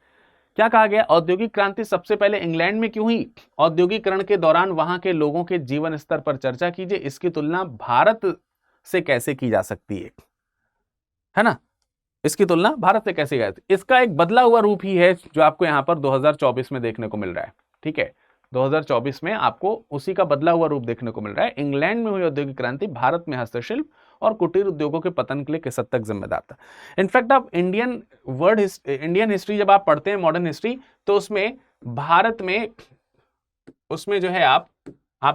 S2: क्या कहा गया, औद्योगिक क्रांति सबसे पहले इंग्लैंड में क्यों हुई, औद्योगिकरण के दौरान वहां के लोगों के जीवन स्तर पर चर्चा कीजिए, इसकी तुलना भारत से कैसे की जा सकती है ना, इसकी तुलना भारत से कैसे की जाती है। इसका एक बदला हुआ रूप ही है जो आपको यहां पर 2024 में देखने को मिल रहा है। ठीक है, 2024 में आपको उसी का बदला हुआ रूप देखने को मिल रहा है। इंग्लैंड में हुई औद्योगिक क्रांति भारत में हस्तशिल्प और कुटीर उद्योगों के पतन के लिए किस हद तक जिम्मेदार था। इनफैक्ट आप इंडियन हिस्ट्री जब आप पढ़ते हैं, मॉडर्न हिस्ट्री, तो उसमें भारत में उसमें जो है आप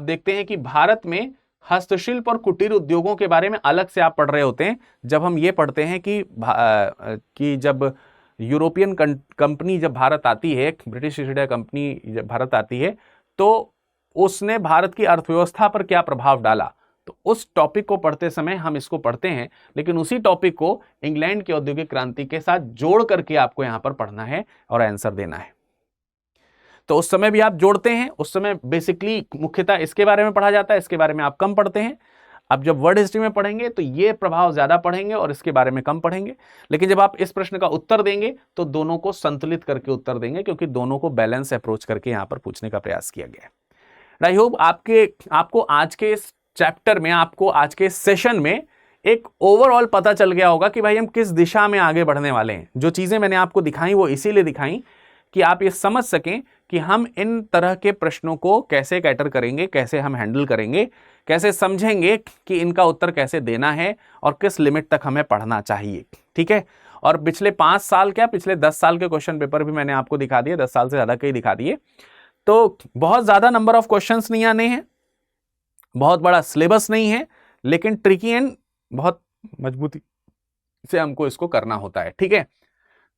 S2: देखते हैं कि भारत में हस्तशिल्प और कुटीर उद्योगों के बारे में अलग से आप पढ़ रहे होते हैं। जब हम ये पढ़ते हैं कि जब यूरोपियन कंपनी जब भारत आती है, ब्रिटिश ईस्ट इंडिया कंपनी जब भारत आती है, तो उसने भारत की अर्थव्यवस्था पर क्या प्रभाव डाला, तो उस टॉपिक को पढ़ते समय हम इसको पढ़ते हैं, लेकिन उसी टॉपिक को इंग्लैंड की औद्योगिक क्रांति के साथ जोड़ करके आपको यहां पर पढ़ना है और आंसर देना है। तो उस समय भी आप जोड़ते हैं, उस समय बेसिकली मुख्यतः इसके बारे में पढ़ा जाता है, इसके बारे में आप कम पढ़ते हैं। अब जब वर्ल्ड हिस्ट्री में पढ़ेंगे तो ये प्रभाव ज्यादा पढ़ेंगे और इसके बारे में कम पढ़ेंगे। लेकिन जब आप इस प्रश्न का उत्तर देंगे तो दोनों को संतुलित करके उत्तर देंगे, क्योंकि दोनों को बैलेंस अप्रोच करके यहां पर पूछने का प्रयास किया गया है। आई होप आपको आज के इस चैप्टर में, आपको आज के सेशन में एक ओवरऑल पता चल गया होगा कि भाई हम किस दिशा में आगे बढ़ने वाले हैं। जो चीजें मैंने आपको दिखाई वो इसीलिए दिखाई कि आप ये समझ सकें कि हम इन तरह के प्रश्नों को कैसे कैटर करेंगे, कैसे हम हैंडल करेंगे, कैसे समझेंगे कि इनका उत्तर कैसे देना है और किस लिमिट तक हमें पढ़ना चाहिए। ठीक है, और पिछले 5 साल क्या पिछले 10 साल के क्वेश्चन पेपर भी मैंने आपको दिखा दिए, 10 साल से ज्यादा के दिखा दिए। तो बहुत ज्यादा नंबर ऑफ क्वेश्चंस नहीं आने हैं, बहुत बड़ा सिलेबस नहीं है, लेकिन ट्रिकी एंड बहुत मजबूती से हमको इसको करना होता है। ठीक है,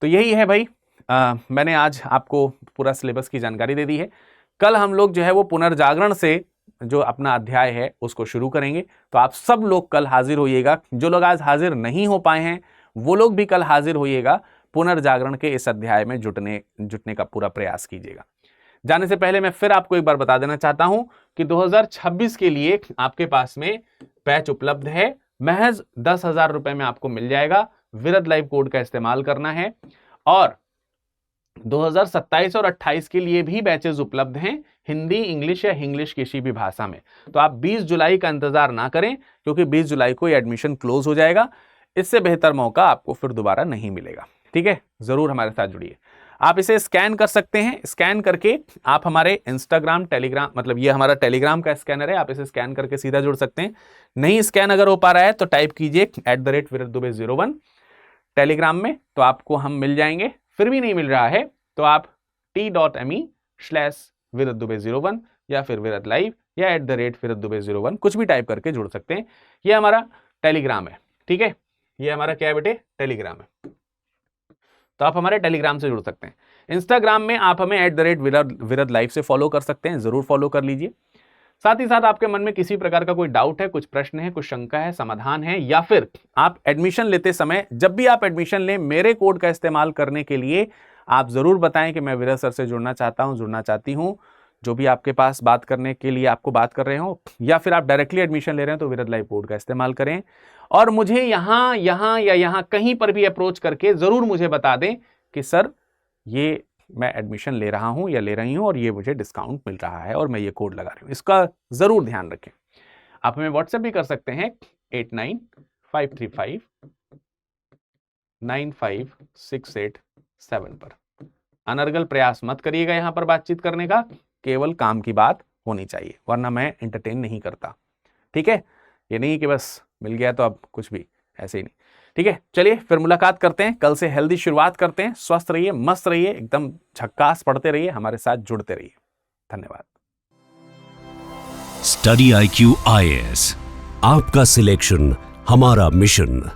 S2: तो यही है भाई, मैंने आज आपको पूरा सिलेबस की जानकारी दे दी है। कल हम लोग जो है वो पुनर्जागरण से जो अपना अध्याय है उसको शुरू करेंगे। तो आप सब लोग कल हाजिर होइएगा, जो लोग आज हाजिर नहीं हो पाए हैं वो लोग भी कल हाजिर होइएगा, पुनर्जागरण के इस अध्याय में जुटने का पूरा प्रयास कीजिएगा। जाने से पहले मैं फिर आपको एक बार बता देना चाहता हूं कि 2026 के लिए आपके पास में बैच उपलब्ध है, महज 10,000 रुपए में आपको मिल जाएगा। विरद लाइव कोड का इस्तेमाल करना है, और 2027 और 28 के लिए भी बैचेस उपलब्ध हैं, हिंदी, इंग्लिश या इंग्लिश किसी भी भाषा में। तो आप 20 जुलाई का इंतजार ना करें, क्योंकि 20 जुलाई को ये एडमिशन क्लोज हो जाएगा। इससे बेहतर मौका आपको फिर दोबारा नहीं मिलेगा। ठीक है, जरूर हमारे साथ जुड़िए। आप इसे स्कैन कर सकते हैं, स्कैन करके आप हमारे इंस्टाग्राम, टेलीग्राम, मतलब ये हमारा टेलीग्राम का स्कैनर है, आप इसे स्कैन करके सीधा जुड़ सकते हैं। नहीं स्कैन अगर हो पा रहा है तो टाइप कीजिए @viraddubai01 टेलीग्राम में, तो आपको हम मिल जाएंगे। फिर भी नहीं मिल रहा है तो आप t.me/viraddubai01 या फिर विरद लाइव या @viraddubai01 कुछ भी टाइप करके जुड़ सकते हैं। ये हमारा टेलीग्राम है। ठीक है, ये हमारा क्या है बेटे, टेलीग्राम है। तो आप हमारे टेलीग्राम से जुड़ सकते हैं। इंस्टाग्राम में आप हमें @viradlive लाइव से फॉलो कर सकते हैं, जरूर फॉलो कर लीजिए। साथ ही साथ आपके मन में किसी प्रकार का कोई डाउट है, कुछ प्रश्न है, कुछ शंका है, समाधान है, या फिर आप एडमिशन लेते समय, जब भी आप एडमिशन लें, मेरे कोड का इस्तेमाल करने के लिए आप जरूर बताएं कि मैं विरद सर से जुड़ना चाहता हूं, जुड़ना चाहती हूं। जो भी आपके पास बात करने के लिए आपको बात कर रहे हो, या फिर आप डायरेक्टली एडमिशन ले रहे हैं, तो विरद लाइव कोड का इस्तेमाल करें। और मुझे यहाँ कहीं पर भी अप्रोच करके जरूर मुझे बता दें कि सर ये मैं एडमिशन ले रहा हूं या ले रही हूं और ये मुझे डिस्काउंट मिल रहा है और मैं ये कोड लगा रही हूं। इसका जरूर ध्यान रखें। आप हमें व्हाट्सएप भी कर सकते हैं 8953595687 पर। अनर्गल प्रयास मत करिएगा यहां पर बातचीत करने का, केवल काम की बात होनी चाहिए, वरना मैं एंटरटेन नहीं करता। ठीक है, ये नहीं कि बस मिल गया तो अब कुछ भी, ऐसे ही नहीं। ठीक है, चलिए फिर मुलाकात करते हैं, कल से हेल्दी शुरुआत करते हैं। स्वस्थ रहिए, मस्त रहिए, एकदम झक्कास पढ़ते रहिए, हमारे साथ जुड़ते रहिए। धन्यवाद।
S3: स्टडी IQ IAS, आपका सिलेक्शन हमारा मिशन।